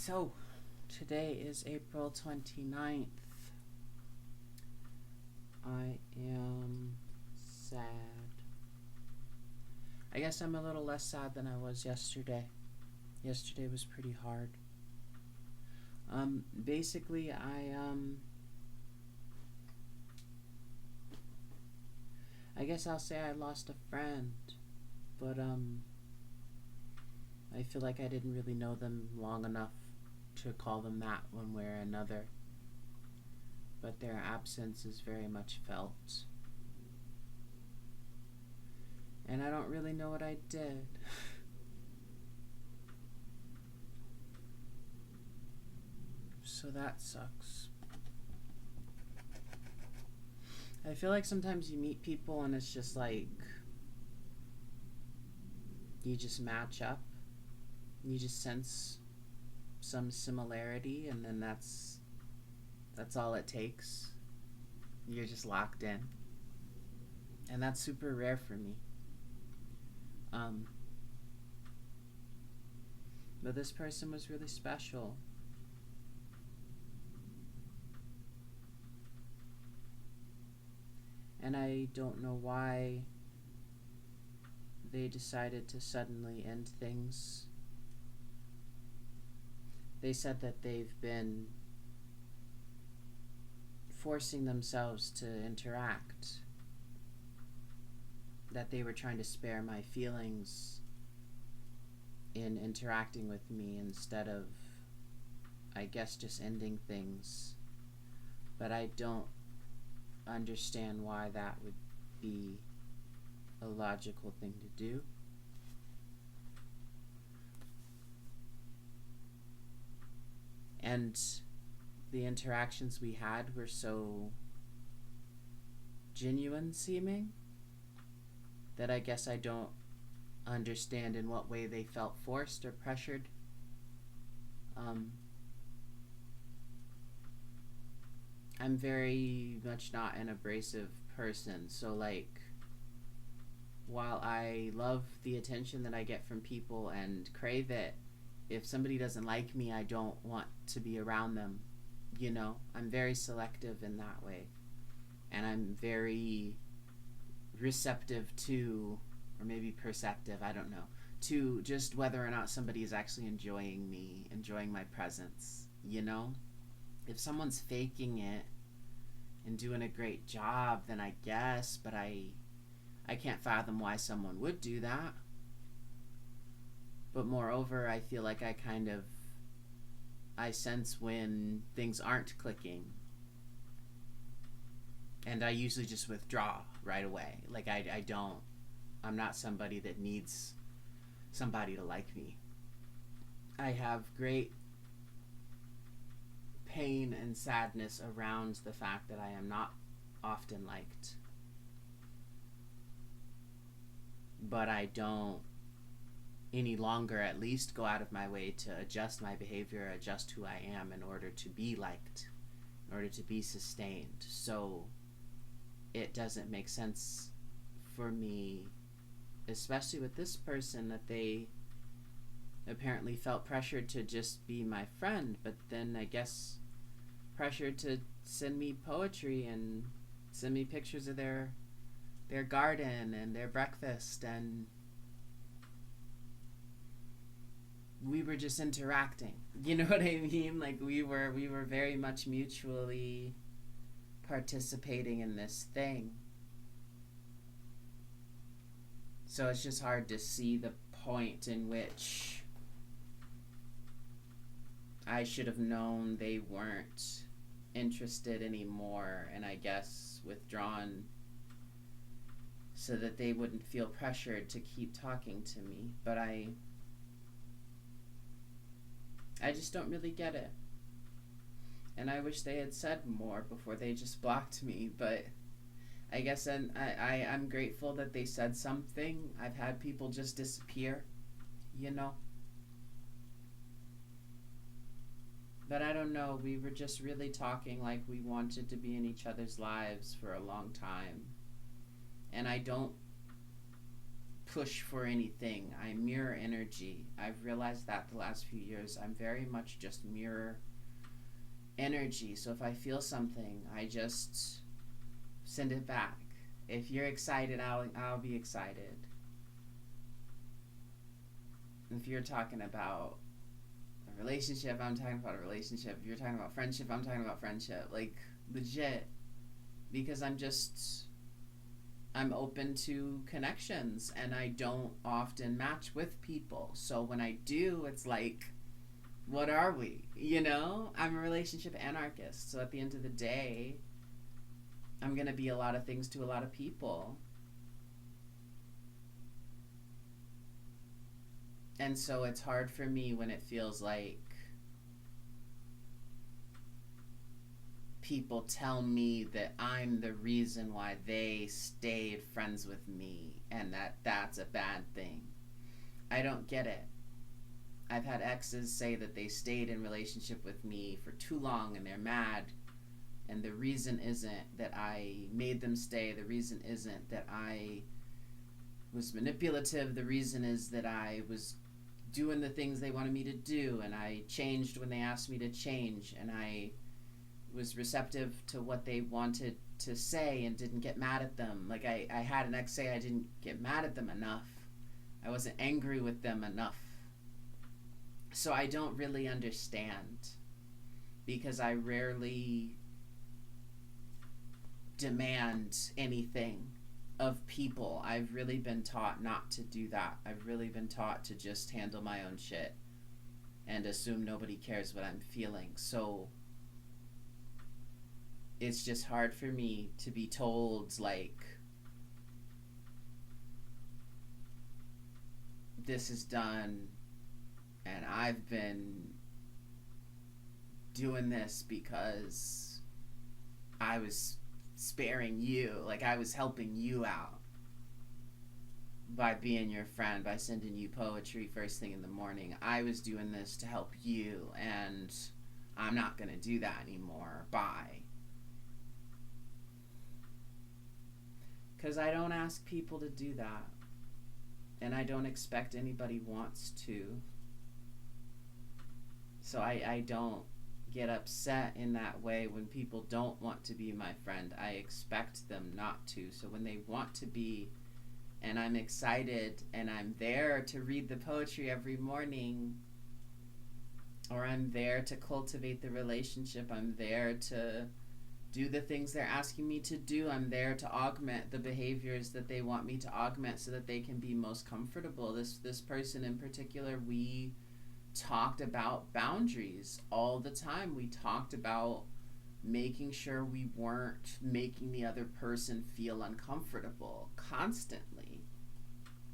So, today is April 29th. I am sad. I guess I'm a little less sad than I was yesterday. Yesterday was pretty hard. Basically, I guess I'll say I lost a friend, but, I feel like I didn't really know them long enough to call them that one way or another. But their absence is very much felt. And I don't really know what I did. So that sucks. I feel like sometimes you meet people and it's just like you just match up. You just sense some similarity, and then that's all it takes. You're just locked in. And that's super rare for me. But this person was really special. And I don't know why they decided to suddenly end things. They said that they've been forcing themselves to interact, that they were trying to spare my feelings in interacting with me instead of, I guess, just ending things. But I don't understand why that would be a logical thing to do. And the interactions we had were so genuine seeming that I guess I don't understand in what way they felt forced or pressured. I'm very much not an abrasive person, so like, while I love the attention that I get from people and crave it, if somebody doesn't like me, I don't want to be around them. I'm very selective in that way. And I'm very receptive to, or maybe perceptive, I don't know, to just whether or not somebody is actually enjoying me, enjoying my presence. If someone's faking it and doing a great job, then I guess, but I can't fathom why someone would do that. But moreover, I feel like I sense when things aren't clicking. And I usually just withdraw right away. Like, I'm not somebody that needs somebody to like me. I have great pain and sadness around the fact that I am not often liked. But I don't any longer, at least, go out of my way to adjust my behavior, adjust who I am in order to be liked, in order to be sustained. So it doesn't make sense for me, especially with this person, that they apparently felt pressured to just be my friend, but then I guess pressured to send me poetry and send me pictures of their garden and their breakfast, and we were just interacting. You know what I mean? Like, we were very much mutually participating in this thing. So it's just hard to see the point in which I should have known they weren't interested anymore, and I guess withdrawn so that they wouldn't feel pressured to keep talking to me. But I just don't really get it. And I wish they had said more before they just blocked me, but I guess I'm grateful that they said something. I've had people just disappear, But I don't know, we were just really talking like we wanted to be in each other's lives for a long time. And I don't push for anything. I mirror energy. I've realized that the last few years. I'm very much just mirror energy. So if I feel something, I just send it back. If you're excited, I'll be excited. If you're talking about a relationship, I'm talking about a relationship. If you're talking about friendship, I'm talking about friendship. Like, legit. Because I'm open to connections, and I don't often match with people. So when I do, it's like, what are we? You know? I'm a relationship anarchist. So at the end of the day, I'm going to be a lot of things to a lot of people. And so it's hard for me when it feels like people tell me that I'm the reason why they stayed friends with me, and that's a bad thing. I don't get it. I've had exes say that they stayed in relationship with me for too long and they're mad, and the reason isn't that I made them stay. The reason isn't that I was manipulative. The reason is that I was doing the things they wanted me to do, and I changed when they asked me to change, and I was receptive to what they wanted to say and didn't get mad at them. Like, I had an ex say I didn't get mad at them enough. I wasn't angry with them enough. So I don't really understand, because I rarely demand anything of people. I've really been taught not to do that. I've really been taught to just handle my own shit and assume nobody cares what I'm feeling. So it's just hard for me to be told, like, this is done, and I've been doing this because I was sparing you, like I was helping you out by being your friend, by sending you poetry first thing in the morning. I was doing this to help you, and I'm not gonna do that anymore. Bye. Because I don't ask people to do that, and I don't expect anybody wants to. So I don't get upset in that way when people don't want to be my friend. I expect them not to. So when they want to be, and I'm excited, and I'm there to read the poetry every morning, or I'm there to cultivate the relationship, I'm there to do the things they're asking me to do, I'm there to augment the behaviors that they want me to augment so that they can be most comfortable. This person in particular, we talked about boundaries all the time. We talked about making sure we weren't making the other person feel uncomfortable constantly.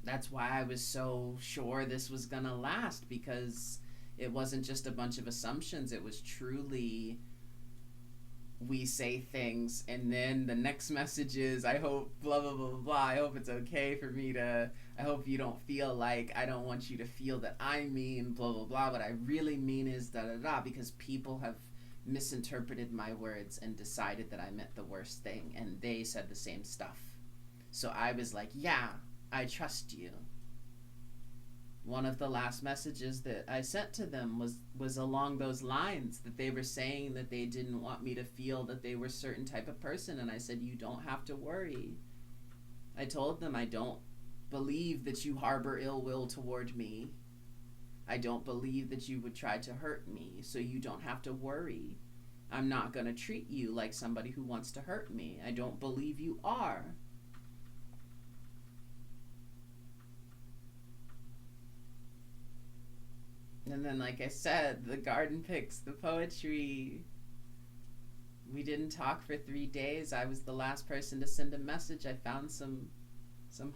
That's why I was so sure this was gonna last, because it wasn't just a bunch of assumptions. It was truly, we say things and then the next message is, I hope blah blah blah blah blah, I hope it's okay for me to, I hope you don't feel like, I don't want you to feel that I mean blah blah blah, what I really mean is da da da, because people have misinterpreted my words and decided that I meant the worst thing, and they said the same stuff. So I was like, yeah, I trust you. One of the last messages that I sent to them was along those lines, that they were saying that they didn't want me to feel that they were a certain type of person, and I said, you don't have to worry. I told them, I don't believe that you harbor ill will toward me. I don't believe that you would try to hurt me, so you don't have to worry. I'm not going to treat you like somebody who wants to hurt me. I don't believe you are. And then, like I said, the garden picks, the poetry. We didn't talk for 3 days. I was the last person to send a message. I found some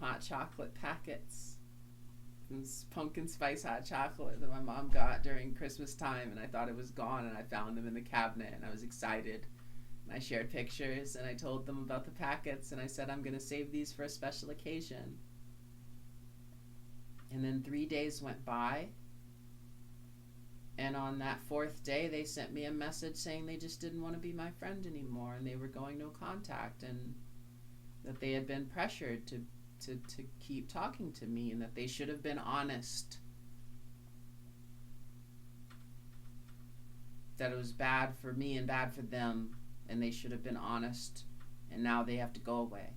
hot chocolate packets. It was pumpkin spice hot chocolate that my mom got during Christmas time, and I thought it was gone, and I found them in the cabinet, and I was excited. And I shared pictures, and I told them about the packets, and I said, I'm going to save these for a special occasion. And then 3 days went by, and on that 4th day, they sent me a message saying they just didn't want to be my friend anymore, and they were going no contact, and that they had been pressured to to keep talking to me, and that they should have been honest. That it was bad for me and bad for them, and they should have been honest, and now they have to go away.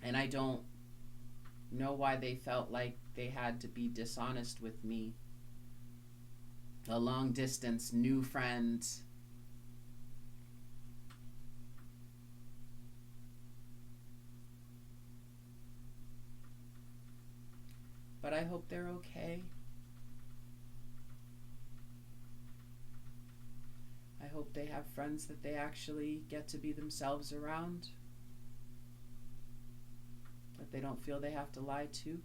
And I don't know why they felt like they had to be dishonest with me. A long distance new friend. But I hope they're okay. I hope they have friends that they actually get to be themselves around. That they don't feel they have to lie to.